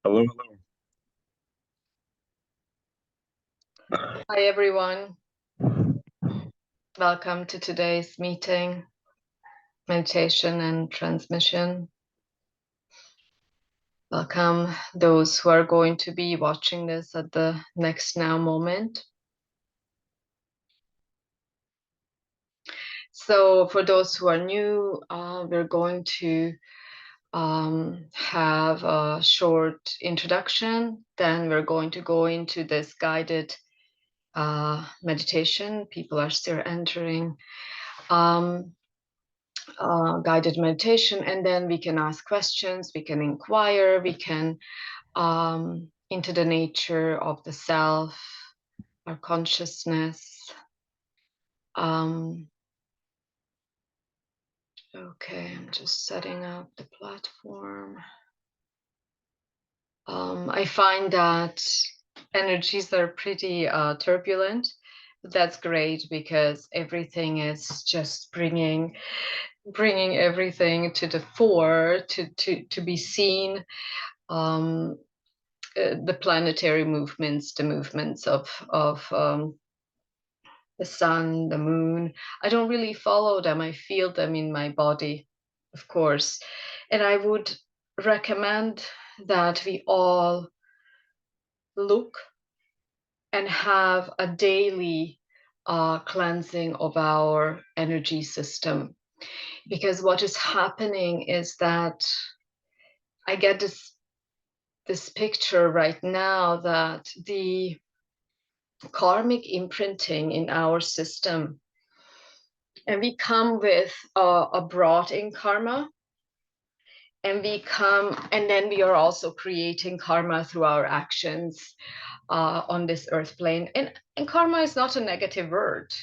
Hello, Hi everyone, welcome to today's meeting, meditation and transmission. Welcome those who are going to be watching this at the next now moment. So for those who are new, we're going to have a short introduction, then we're going to go into this guided meditation. People are still entering. Guided meditation, and then we can ask questions, we can inquire, we can into the nature of the self, our consciousness. Okay, I'm just setting up the platform. I find that energies are pretty turbulent. But that's great because everything is just bringing everything to the fore to be seen. um, the planetary movements, the movements of the sun, the moon. I don't really follow them. I feel them in my body, of course. And I would recommend that we all look and have a daily cleansing of our energy system. Because what is happening is that I get this picture right now that the karmic imprinting in our system, and we come with a brought in karma, and we come, and then we are also creating karma through our actions on this earth plane. And karma is not a negative word.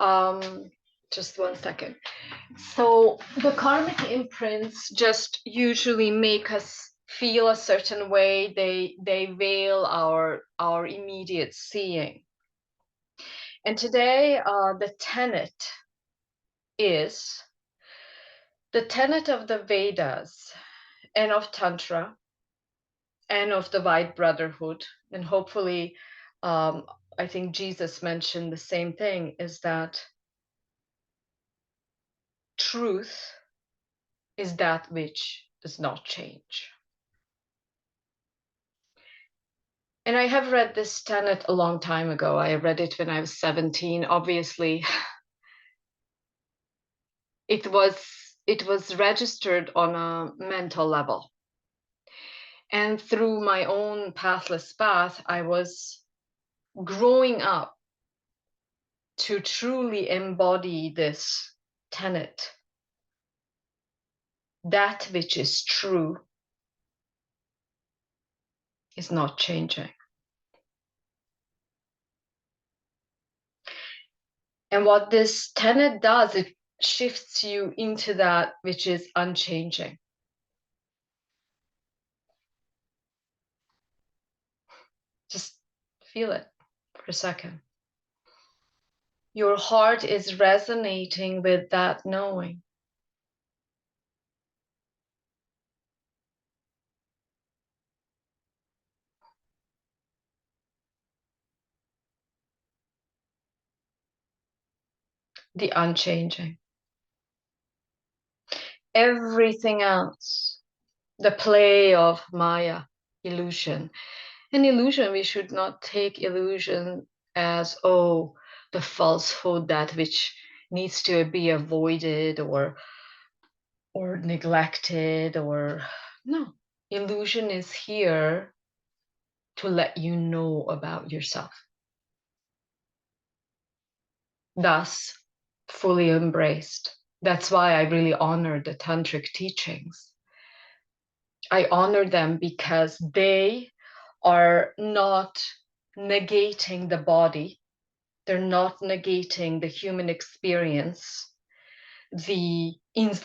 um just one second. So the karmic imprints just usually make us feel a certain way. They veil our immediate seeing. And today, the tenet is the tenet of the Vedas and of Tantra and of the White Brotherhood. And hopefully, I think Jesus mentioned the same thing, is that truth is that which does not change. And I have read this tenet a long time ago. I read it when I was 17. Obviously, it was registered on a mental level. And through my own pathless path, I was growing up to truly embody this tenet. That which is true is not changing. And what this tenet does, it shifts you into that which is unchanging. Just feel it for a second. Your heart is resonating with that knowing. The unchanging. Everything else, the play of Maya, illusion. An illusion, we should not take illusion as, oh, the falsehood, that which needs to be avoided or neglected, or no. Illusion is here to let you know about yourself. Thus, fully embraced. That's why I really honor the tantric teachings. I honor them because they are not negating the body. They're not negating the human experience, the the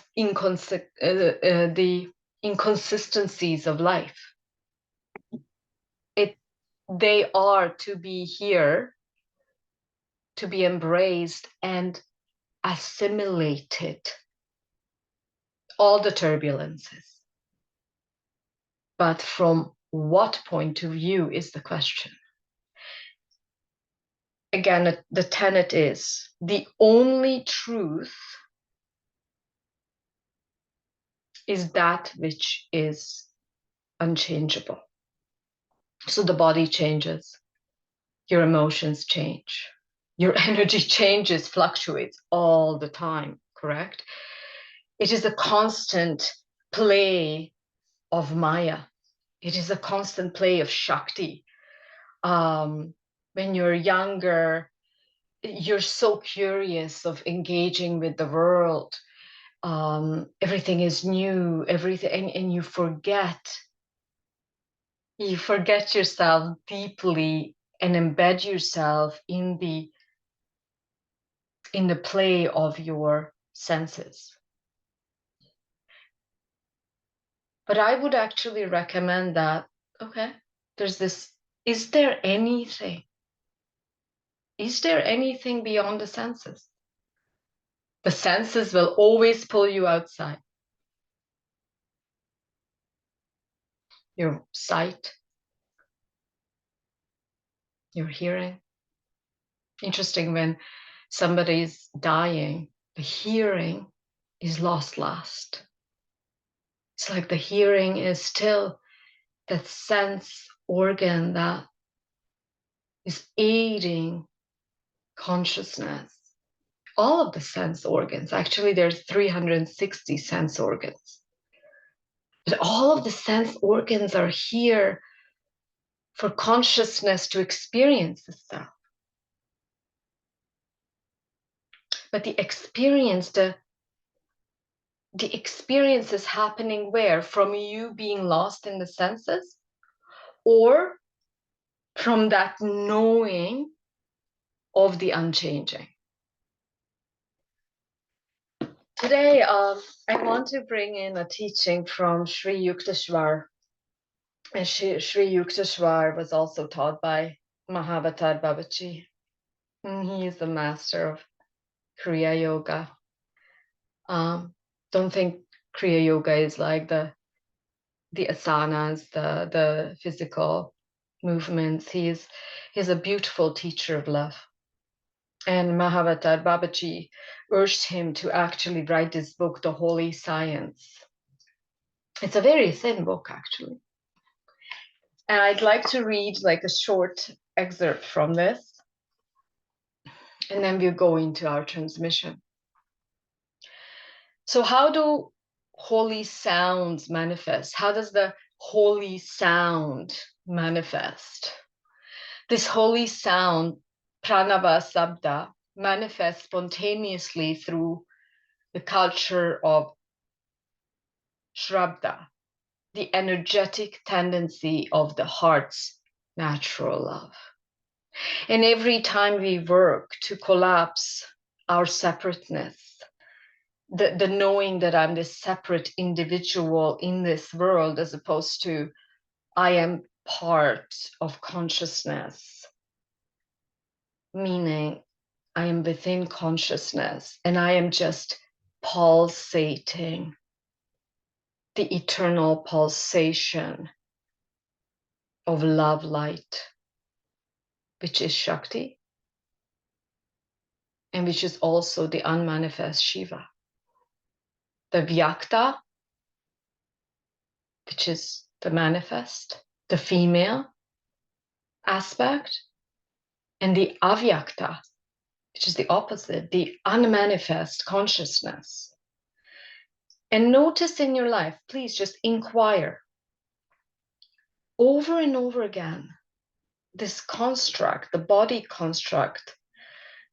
inconsistencies of life. It They are to be here, to be embraced and assimilated, all the turbulences. but from what point of view is the question. Again, the tenet is the only truth is that which is unchangeable. So the body changes, your emotions change, your energy changes, fluctuates all the time, correct? It is a constant play of Maya. It is a constant play of Shakti. When you're younger, you're so curious of engaging with the world. Everything is new, everything, and you forget yourself deeply and embed yourself in the play of your senses. But I would actually recommend that, okay, there's this, is there anything beyond the senses? The senses will always pull you outside. Your sight, your hearing. Interesting, when somebody's dying, the hearing is lost last. It's like the hearing is still that sense organ that is aiding consciousness. All of the sense organs, actually there's 360 sense organs, but all of the sense organs are here for consciousness to experience itself. But the experience is happening where? From you being lost in the senses, or from that knowing of the unchanging? Today, I want to bring in a teaching from Sri Yukteswar. And Sri Yukteswar was also taught by Mahavatar Babaji. And he is the master of Kriya Yoga. Don't think Kriya Yoga is like the asanas, the physical movements. He's a beautiful teacher of love. And Mahavatar Babaji urged him to actually write this book, The Holy Science. It's a very thin book, actually. And I'd like to read like a short excerpt from this, and then we'll go into our transmission. So how do holy sounds manifest? How does the holy sound manifest? This holy sound, pranava sabda, manifests spontaneously through the culture of Shraddha, the energetic tendency of the heart's natural love. And every time we work to collapse our separateness, the knowing that I'm this separate individual in this world, as opposed to I am part of consciousness, meaning I am within consciousness and I am just pulsating, the eternal pulsation of love light, which is Shakti, and which is also the unmanifest Shiva. The Vyakta, which is the manifest, the female aspect, and the Avyakta, which is the opposite, the unmanifest consciousness. And notice in your life, please just inquire over and over again, this construct, the body construct,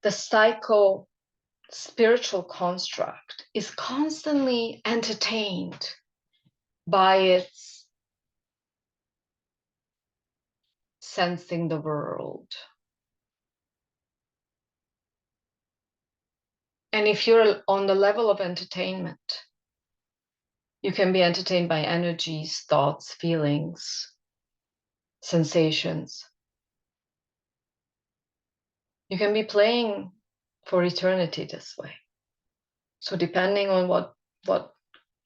the psycho-spiritual construct is constantly entertained by its sensing the world. And if you're on the level of entertainment, you can be entertained by energies, thoughts, feelings, sensations. You can be playing for eternity this way. So depending on what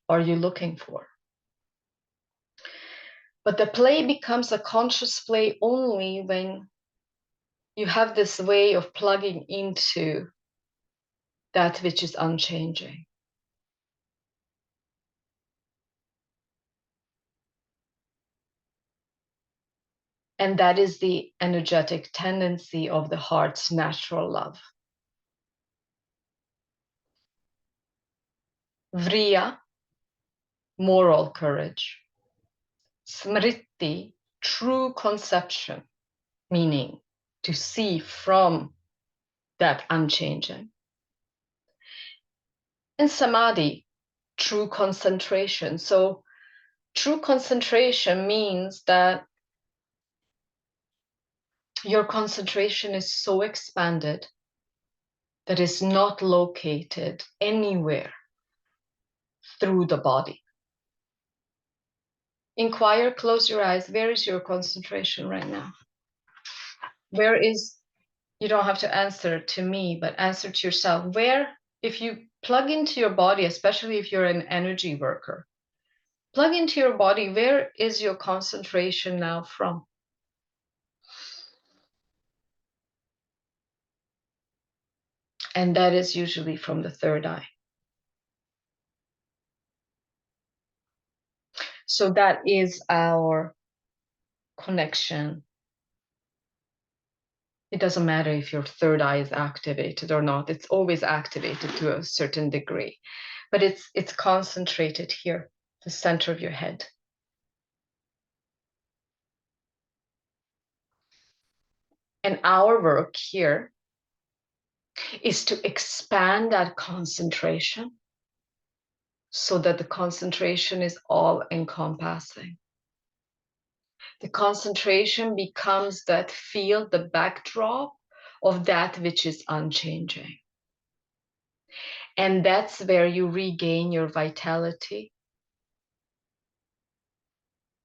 are you looking for. But the play becomes a conscious play only when you have this way of plugging into that which is unchanging. And that is the energetic tendency of the heart's natural love. Vriya, moral courage. Smriti, true conception, meaning to see from that unchanging. And samadhi, true concentration. So true concentration means that your concentration is so expanded that it's not located anywhere through the body. Inquire, close your eyes. Where is your concentration right now? Where is, you don't have to answer to me, but answer to yourself. Where, if you plug into your body, especially if you're an energy worker, plug into your body, where is your concentration now from? And that is usually from the third eye. So that is our connection. It doesn't matter if your third eye is activated or not. It's always activated to a certain degree, but it's concentrated here, the center of your head. And our work here is to expand that concentration so that the concentration is all encompassing. The concentration becomes that field, the backdrop of that which is unchanging. And that's where you regain your vitality,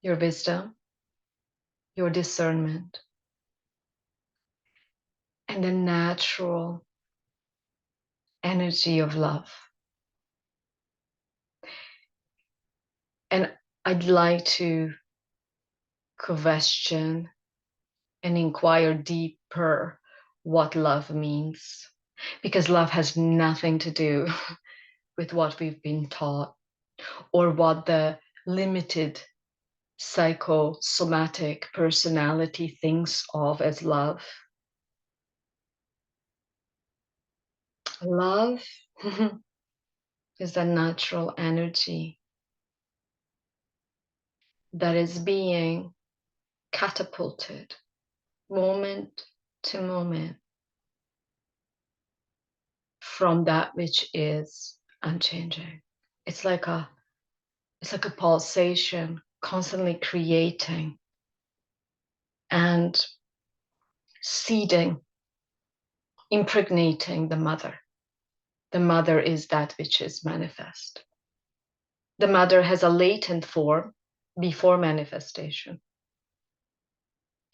your wisdom, your discernment, and the natural energy of love. And I'd like to question and inquire deeper what love means, because love has nothing to do with what we've been taught or what the limited psychosomatic personality thinks of as love. Love is a natural energy that is being catapulted moment to moment from that which is unchanging. It's like a pulsation constantly creating and seeding, impregnating the mother. The mother is that which is manifest. The mother has a latent form before manifestation.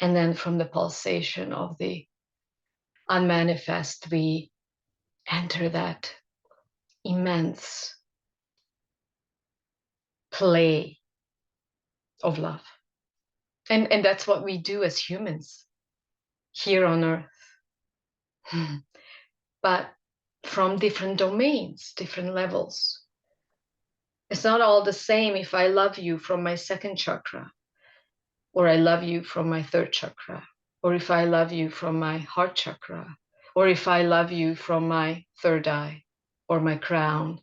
And then from the pulsation of the unmanifest, we enter that immense play of love. And that's what we do as humans here on earth. But from different domains, different levels. It's not all the same if I love you from my second chakra, or I love you from my third chakra, or if I love you from my heart chakra, or if I love you from my third eye, or my crown,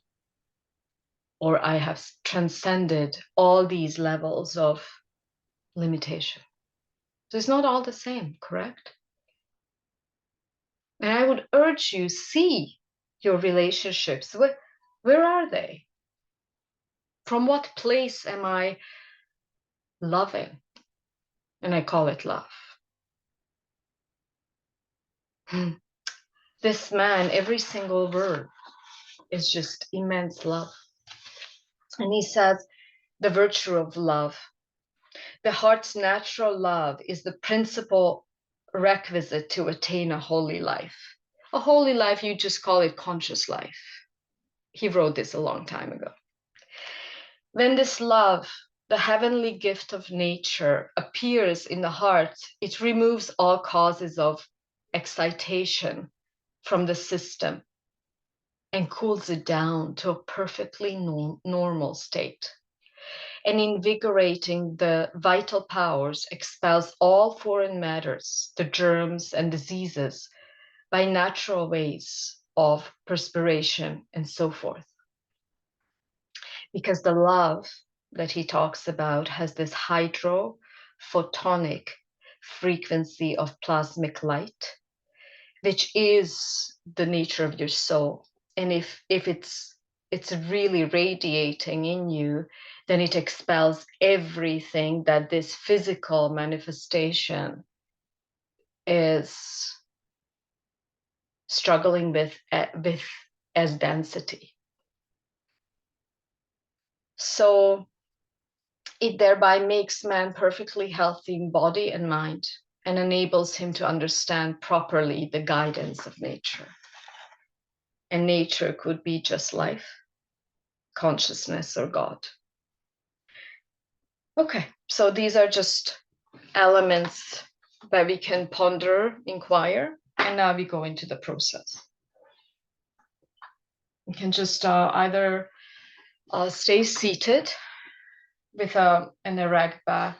or I have transcended all these levels of limitation. So it's not all the same, correct? And I would urge you, see your relationships. Where are they? From what place am I loving? And I call it love. This man, every single word is just immense love. And he says, the virtue of love. The heart's natural love is the principal requisite to attain a holy life. A holy life, you just call it conscious life. He wrote this a long time ago. When this love, the heavenly gift of nature appears in the heart, it removes all causes of excitation from the system and cools it down to a perfectly normal state. And invigorating the vital powers expels all foreign matters, the germs and diseases, by natural ways of perspiration and so forth. Because the love that he talks about has this hydrophotonic frequency of plasmic light, which is the nature of your soul. And if it's really radiating in you, then it expels everything that this physical manifestation is struggling with as density. So it thereby makes man perfectly healthy in body and mind and enables him to understand properly the guidance of nature. And nature could be just life, consciousness, or God. Okay, so these are just elements that we can ponder, inquire, and now we go into the process. You can just either stay seated with an erect back,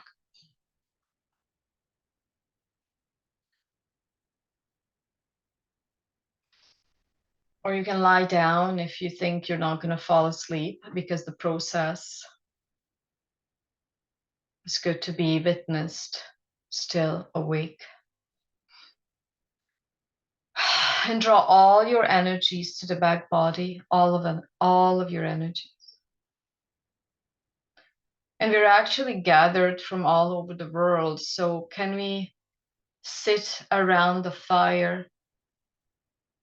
or you can lie down if you think you're not going to fall asleep, because the process is good to be witnessed, still awake. And draw all your energies to the back body, all of them, all of your energies. And we're actually gathered from all over the world. So can we sit around the fire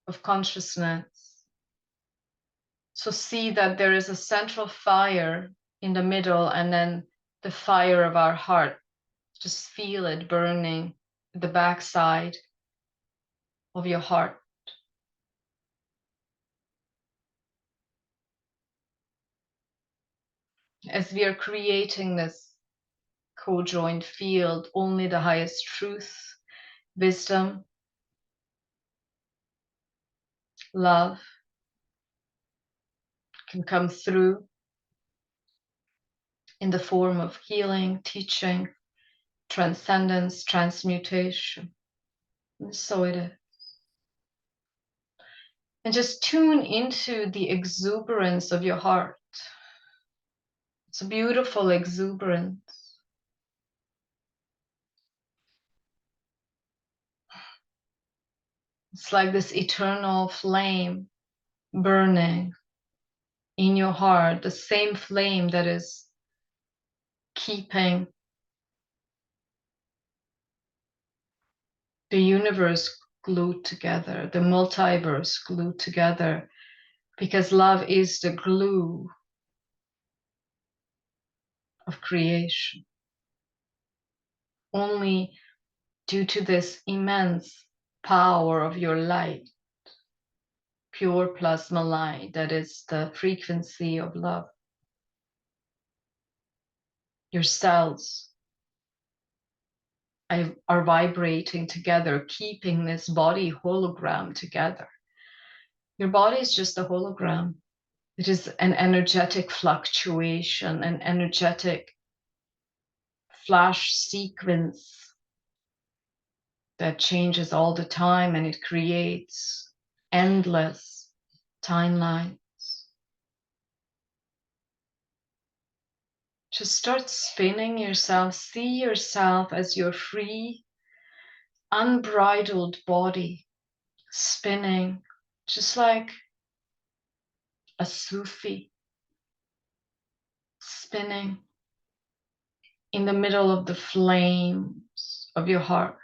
of consciousness? So see that there is a central fire in the middle, and then the fire of our heart. Just feel it burning at the backside of your heart. As we are creating this co-joined field, only the highest truth, wisdom, love can come through in the form of healing, teaching, transcendence, transmutation. And so it is. And just tune into the exuberance of your heart. It's a beautiful exuberance. It's like this eternal flame burning in your heart, the same flame that is keeping the universe glued together, the multiverse glued together, because love is the glue of creation. Only due to this immense power of your light, pure plasma light, that is the frequency of love. Your cells are vibrating together, keeping this body hologram together. Your body is just a hologram. It is an energetic fluctuation, an energetic flash sequence that changes all the time, and it creates endless timelines. Just start spinning yourself. See yourself as your free, unbridled body spinning, just like a Sufi spinning in the middle of the flames of your heart,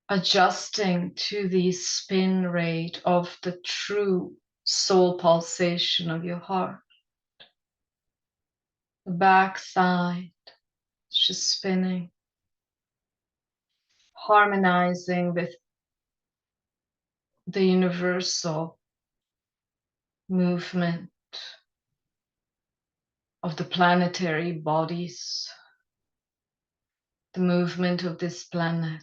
adjusting to the spin rate of the true soul pulsation of your heart. The backside is just spinning, harmonizing with the universal movement of the planetary bodies, the movement of this planet,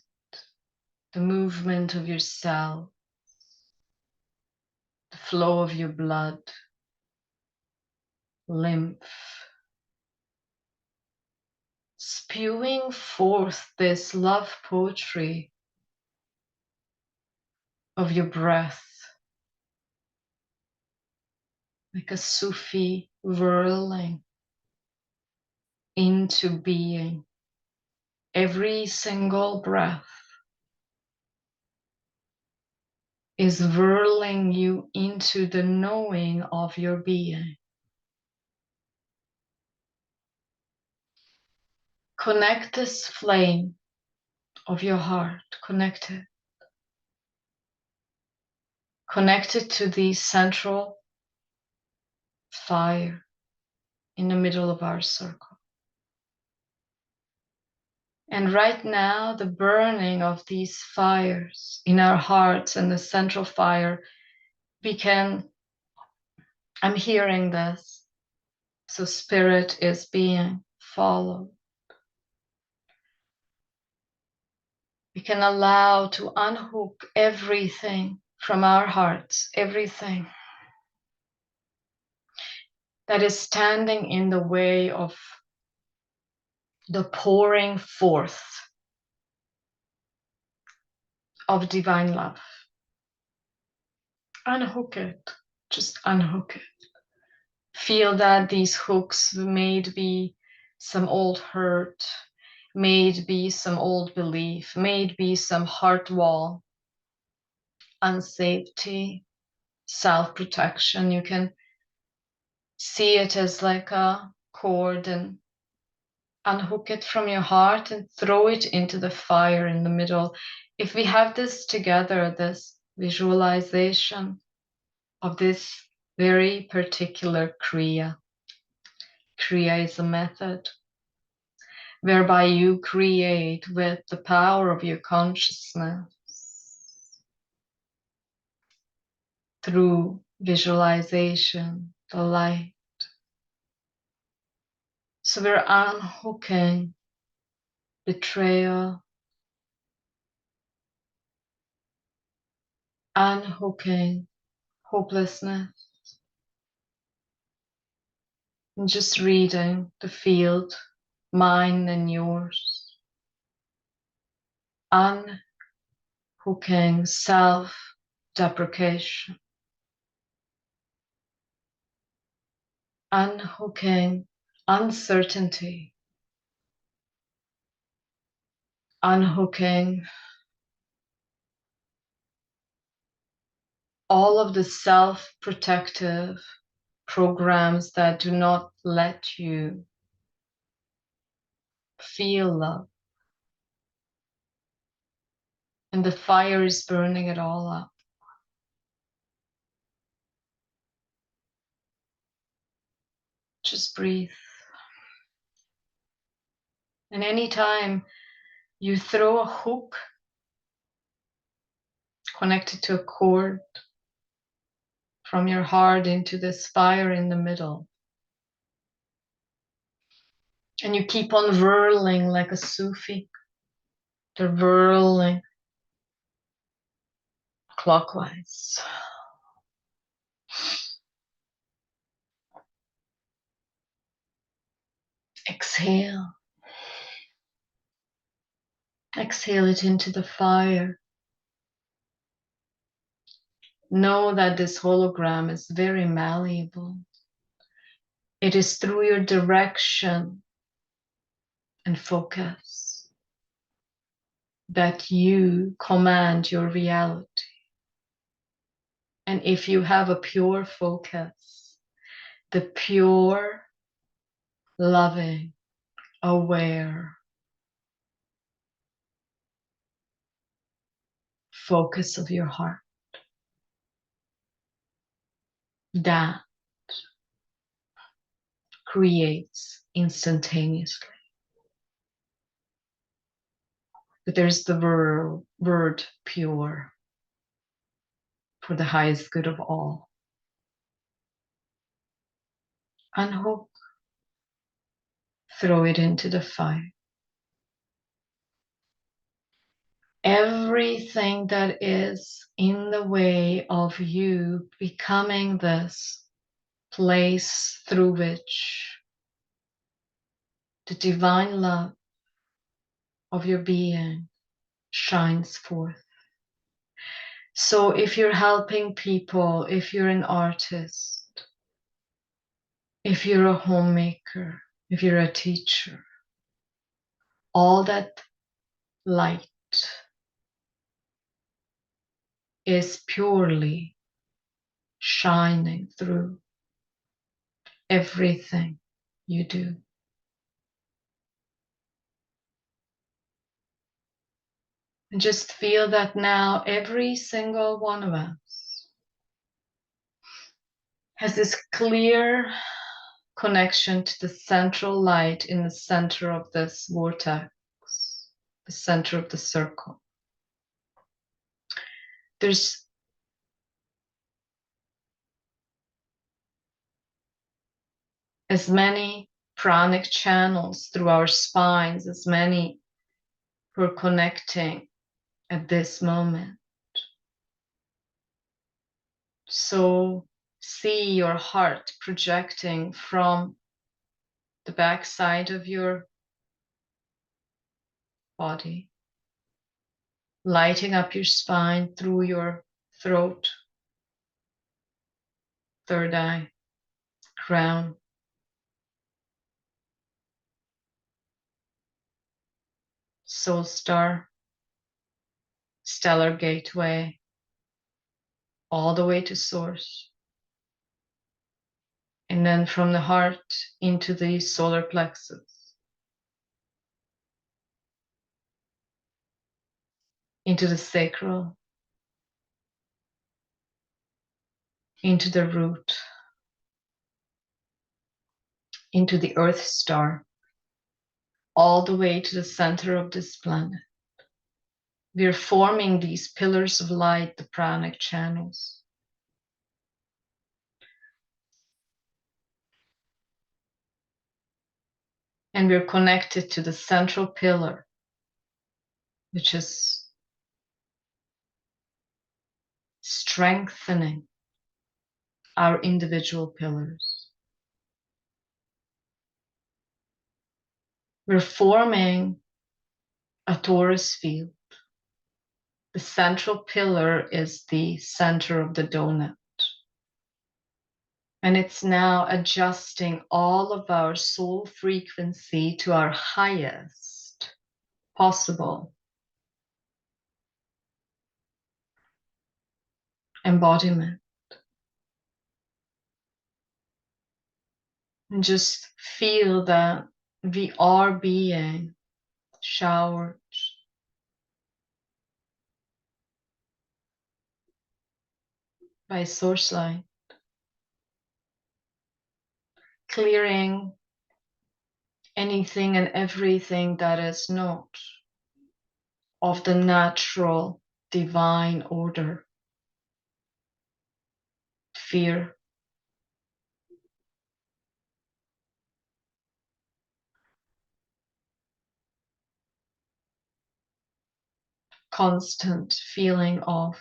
the movement of your cell, the flow of your blood, lymph, spewing forth this love poetry of your breath, like a Sufi whirling into being. Every single breath is whirling you into the knowing of your being. Connect this flame of your heart, connect it. Connect it to the central fire in the middle of our circle. And right now, the burning of these fires in our hearts and the central fire I'm hearing this. So spirit is being followed. We can allow to unhook everything from our hearts, everything that is standing in the way of the pouring forth of divine love. Unhook it, just unhook it. Feel that these hooks may be some old hurt, may be some old belief, may be some heart wall, unsafety, self-protection. You can see it as like a cord and unhook it from your heart and throw it into the fire in the middle. If we have this together, this visualization of this very particular Kriya. Kriya is a method whereby you create with the power of your consciousness through visualization, the light. So we're unhooking betrayal, unhooking hopelessness, and just reading the field, mine and yours, unhooking self-deprecation, unhooking uncertainty, unhooking all of the self-protective programs that do not let you feel love. And the fire is burning it all up. Just breathe. And anytime you throw a hook connected to a cord from your heart into this fire in the middle, and you keep on whirling like a Sufi, they're whirling clockwise. Exhale. Exhale it into the fire. Know that this hologram is very malleable. It is through your direction and focus that you command your reality. And if you have a pure focus, the pure, loving, aware focus of your heart, that creates instantaneously. But there's the word pure for the highest good of all. Unhook throw it into the fire. Everything that is in the way of you becoming this place through which the divine love of your being shines forth. So if you're helping people, if you're an artist, if you're a homemaker, if you're a teacher, all that light is purely shining through everything you do. And just feel that now every single one of us has this clear connection to the central light in the center of this vortex, the center of the circle. There's as many pranic channels through our spines, as many who are connecting at this moment. So see your heart projecting from the backside of your body, lighting up your spine through your throat, third eye, crown, soul star, stellar gateway, all the way to source. And then from the heart into the solar plexus, into the sacral, into the root, into the earth star, all the way to the center of this planet. We're forming these pillars of light, the pranic channels. And we're connected to the central pillar, which is strengthening our individual pillars. We're forming a torus field. The central pillar is the center of the donut. And it's now adjusting all of our soul frequency to our highest possible embodiment. And just feel that we are being showered by source light, clearing anything and everything that is not of the natural divine order. Fear, constant feeling of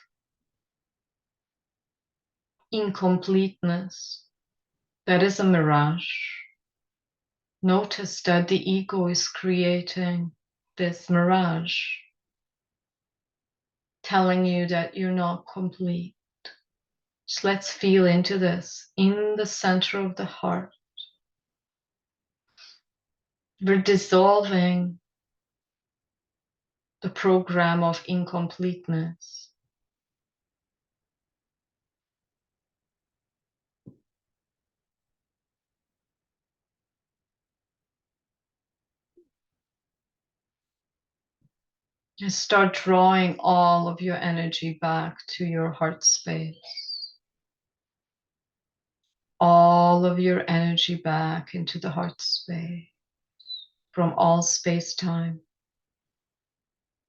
incompleteness. That is a mirage. Notice that the ego is creating this mirage, telling you that you're not complete. So let's feel into this in the center of the heart. We're dissolving the program of incompleteness. Just start drawing all of your energy back to your heart space. All of your energy back into the heart space from all space-time,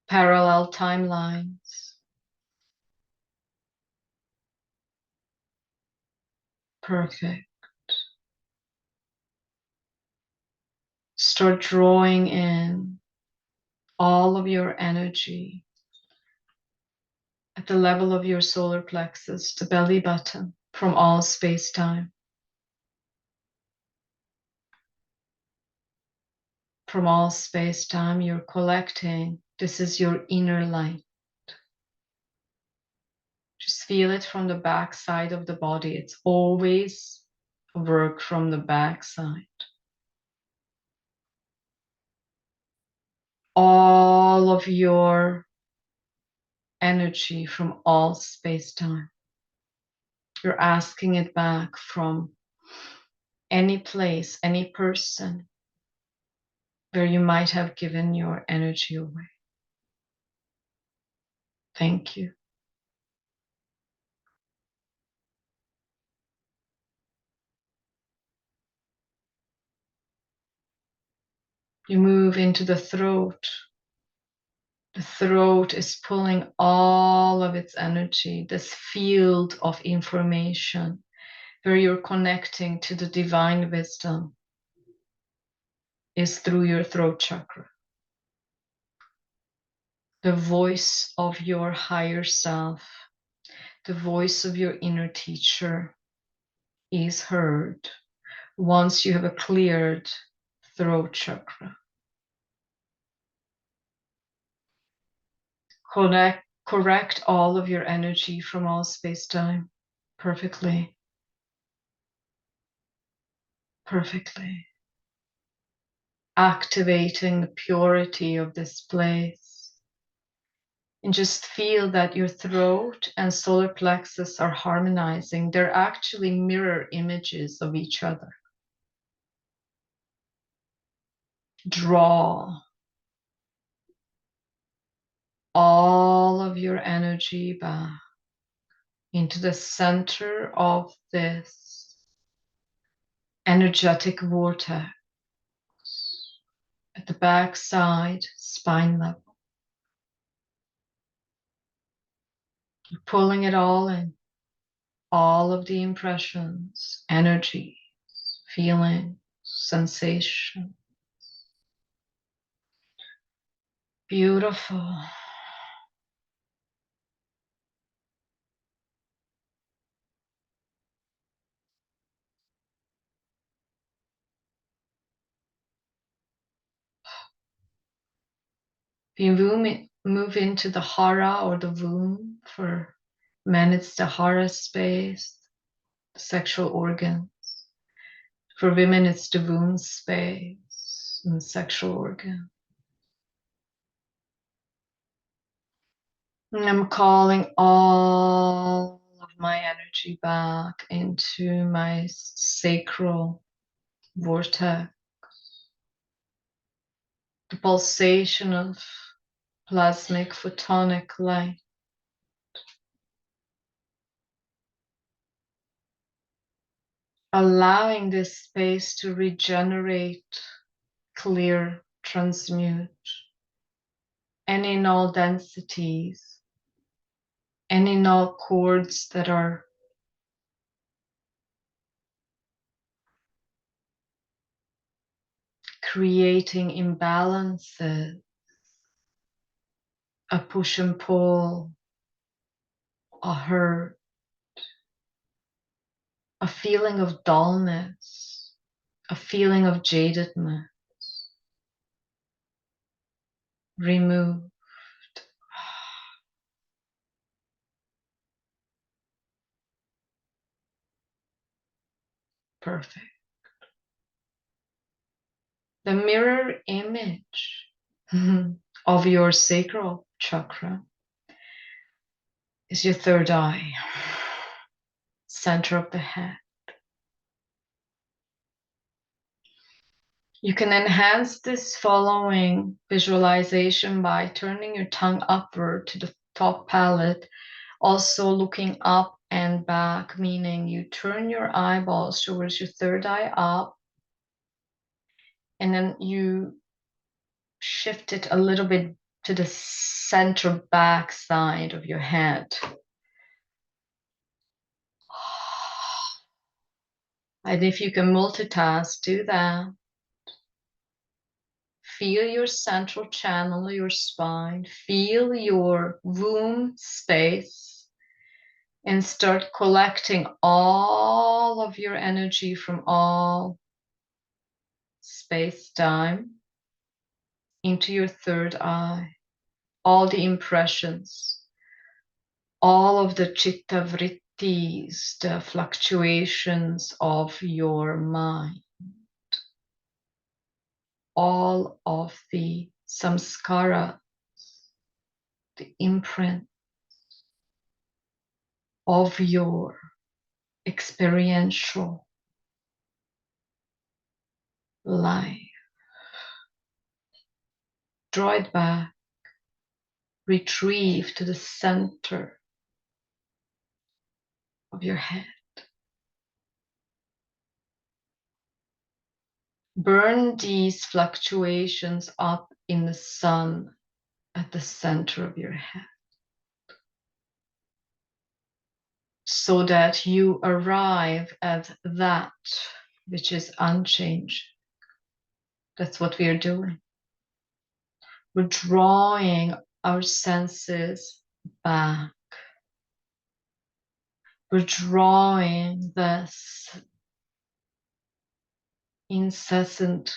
parallel timelines, perfect. Start drawing in all of your energy at the level of your solar plexus, the belly button, from all space-time. From all space-time, you're collecting. This is your inner light. Just feel it from the back side of the body. It's always work from the back side. All of your energy from all space-time. You're asking it back from any place, any person where you might have given your energy away. Thank you. You move into the throat. The throat is pulling all of its energy, this field of information where you're connecting to the divine wisdom is through your throat chakra. The voice of your higher self, the voice of your inner teacher is heard once you have a cleared throat chakra. Correct all of your energy from all space-time perfectly. Perfectly. Activating the purity of this place. And just feel that your throat and solar plexus are harmonizing. They're actually mirror images of each other. Draw all of your energy back into the center of this energetic vortex at the back side, spine level. Pulling it all in, all of the impressions, energy, feeling, sensation. Beautiful. You move into the hara or the womb. For men, it's the hara space, the sexual organs. For women, it's the womb space and sexual organ. And I'm calling all of my energy back into my sacral vortex. The pulsation of plasmic photonic light. Allowing this space to regenerate, clear, transmute any and all densities, any and all cords that are creating imbalances, a push and pull, a hurt, a feeling of dullness, a feeling of jadedness. Removed. Perfect. The mirror image of your sacral chakra is your third eye, center of the head. You can enhance this following visualization by turning your tongue upward to the top palate, also looking up and back, meaning you turn your eyeballs towards your third eye up, and then you shift it a little bit to the center back side of your head. And if you can multitask, do that. feel your central channel, your spine, feel your womb space, and start collecting all of your energy from all space-time into your third eye, all the impressions, all of the chitta vrittis, the fluctuations of your mind, all of the samskara, the imprint of your experiential life. Draw it back, retrieve to the center of your head. Burn these fluctuations up in the sun at the center of your head, so that you arrive at that which is unchanged. That's what we are doing. We're drawing our senses back. We're drawing this incessant,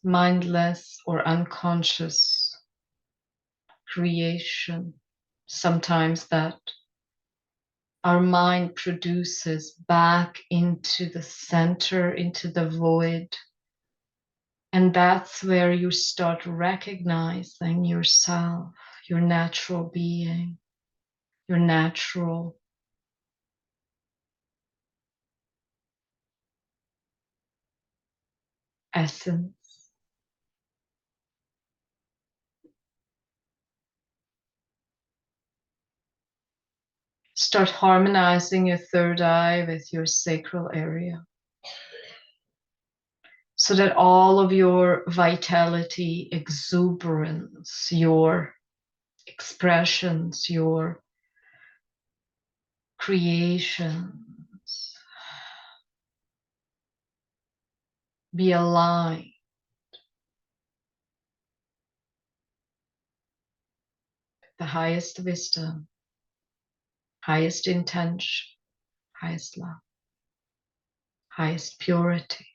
mindless or unconscious creation, sometimes that our mind produces back into the center, into the void. And that's where you start recognizing yourself, your natural being, your natural essence. Start harmonizing your third eye with your sacral area, so that all of your vitality, exuberance, your expressions, your creations be aligned with the highest wisdom, highest intention, highest love, highest purity.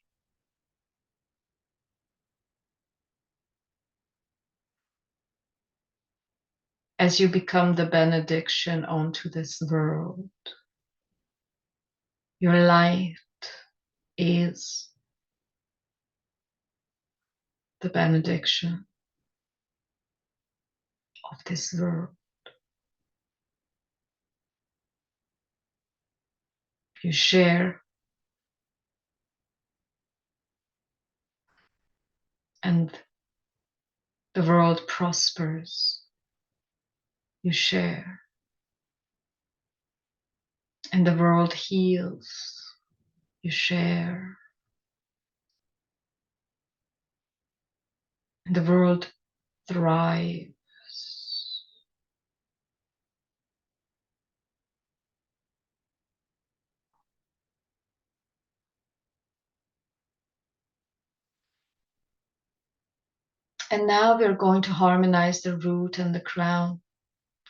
As you become the benediction onto this world, your light is the benediction of this world. You share, and the world prospers. You share, and the world heals. You share, and the world thrives. And now we're going to harmonize the root and the crown.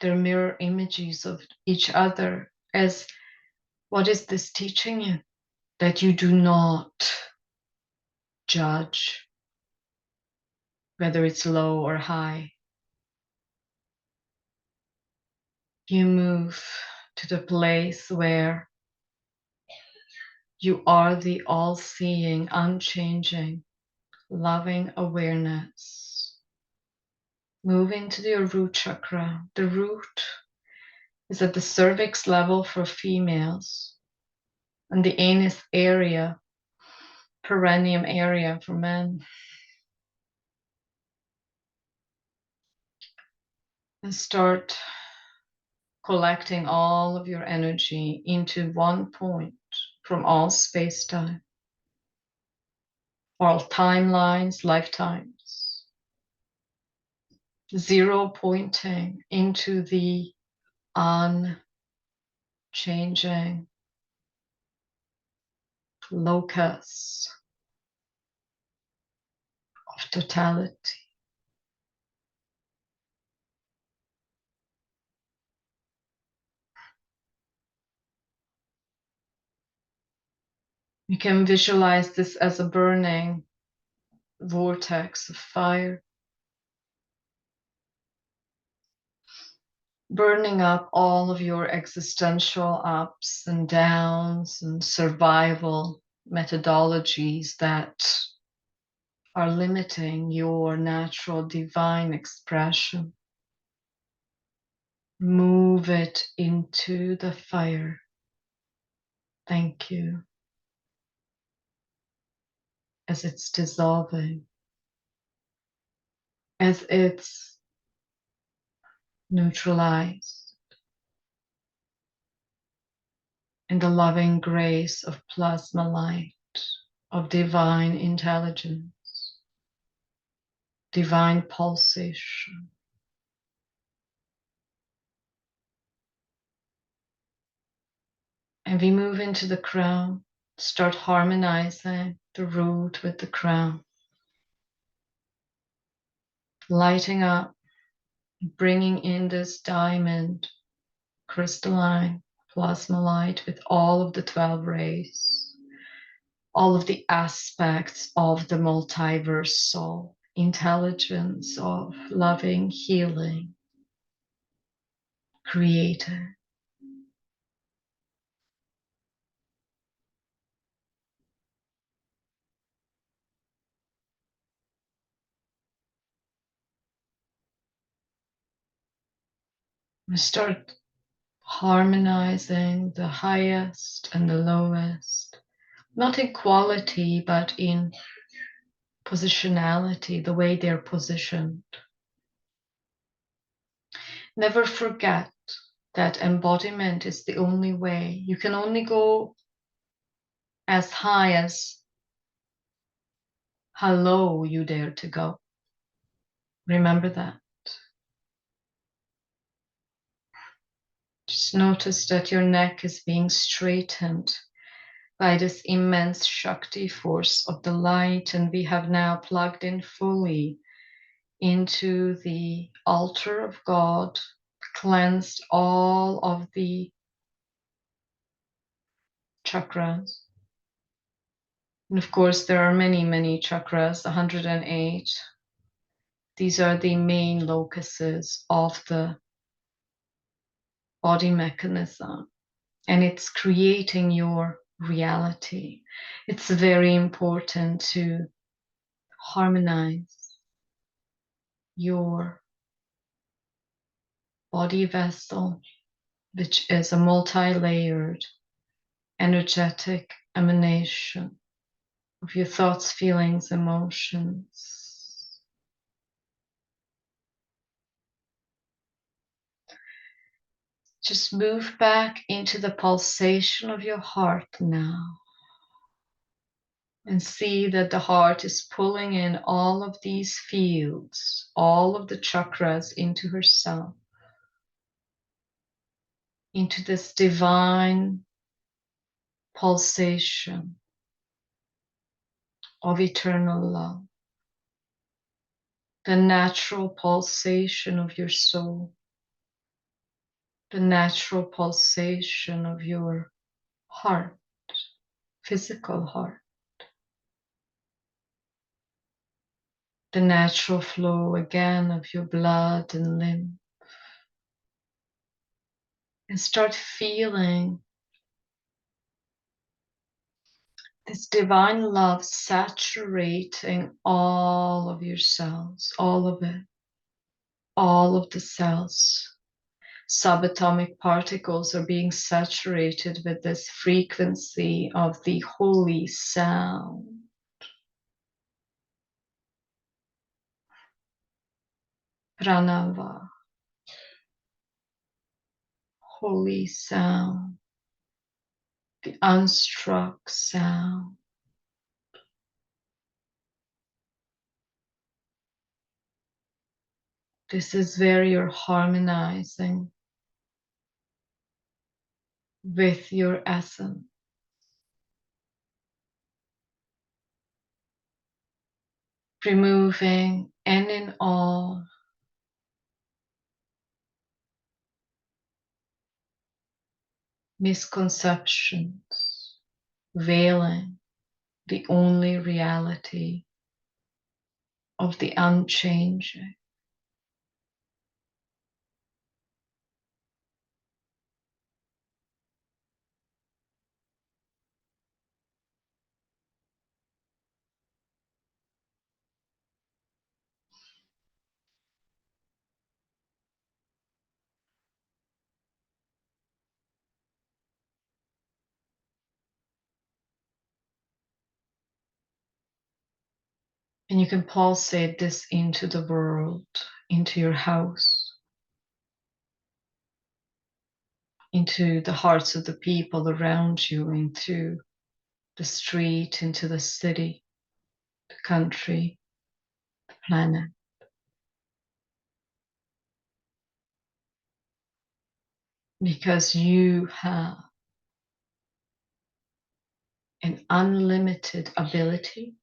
They're mirror images of each other. As what is this teaching you? That you do not judge whether it's low or high. You move to the place where you are the all-seeing, unchanging, loving awareness. Move into your root chakra. The root is at the cervix level for females, and the anus area, perineum area for men. And start collecting all of your energy into one point from all space-time, all timelines, lifetimes. Zero pointing into the unchanging locus of totality. You can visualize this as a burning vortex of fire, burning up all of your existential ups and downs and survival methodologies that are limiting your natural divine expression. Move it into the fire. Thank you. As it's dissolving, as it's neutralized in the loving grace of plasma light, of divine intelligence, divine pulsation. And we move into the crown, start harmonizing the root with the crown, lighting up, bringing in this diamond crystalline plasma light with all of the 12 rays, all of the aspects of the multiverse soul, intelligence of loving, healing, creator. We start harmonizing the highest and the lowest, not in quality, but in positionality, the way they're positioned. Never forget that embodiment is the only way. You can only go as high as how low you dare to go. Remember that. Just notice that your neck is being straightened by this immense Shakti force of the light, and we have now plugged in fully into the altar of God, cleansed all of the chakras. And of course, there are many, many chakras, 108. These are the main locuses of the body mechanism, and it's creating your reality. It's very important to harmonize your body vessel, which is a multi-layered energetic emanation of your thoughts, feelings, emotions. Just move back into the pulsation of your heart now and see that the heart is pulling in all of these fields, all of the chakras into herself, into this divine pulsation of eternal love, the natural pulsation of your soul, the natural pulsation of your heart, physical heart, the natural flow again of your blood and lymph, and start feeling this divine love saturating all of your cells, all of it, all of the cells. Subatomic particles are being saturated with this frequency of the holy sound. Pranava, holy sound, the unstruck sound. This is where you're harmonizing with your essence. removing any and all misconceptions, veiling the only reality of the unchanging. And you can pulsate this into the world, into your house, into the hearts of the people around you, into the street, into the city, the country, the planet. Because you have an unlimited ability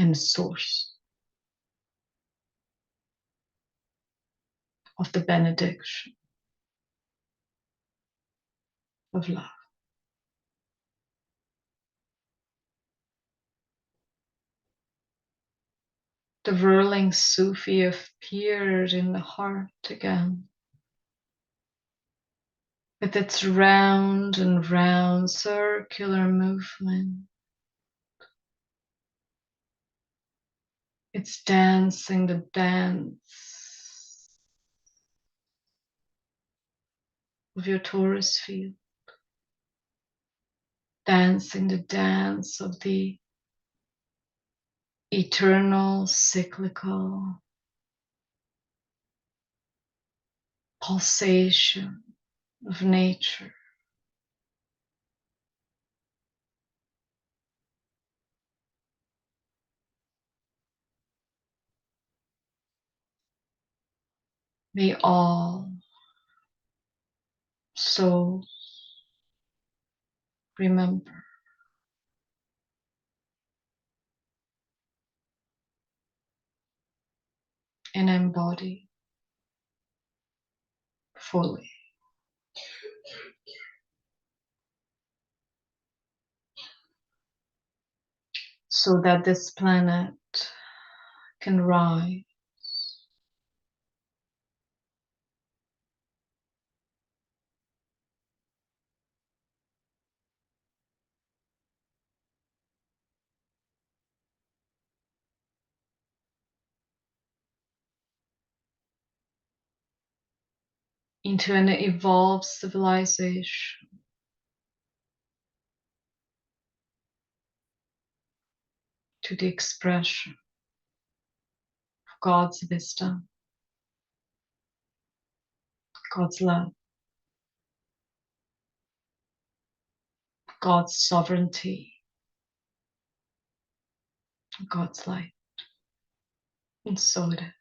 and source of the benediction of love. The whirling Sufi appeared in the heart again, with its round and round circular movement. It's dancing the dance of your Taurus field, dancing the dance of the eternal, cyclical pulsation of nature. May all souls remember and embody fully, so that this planet can rise into an evolved civilization, to the expression of God's wisdom, God's love, God's sovereignty, God's light. And so it is.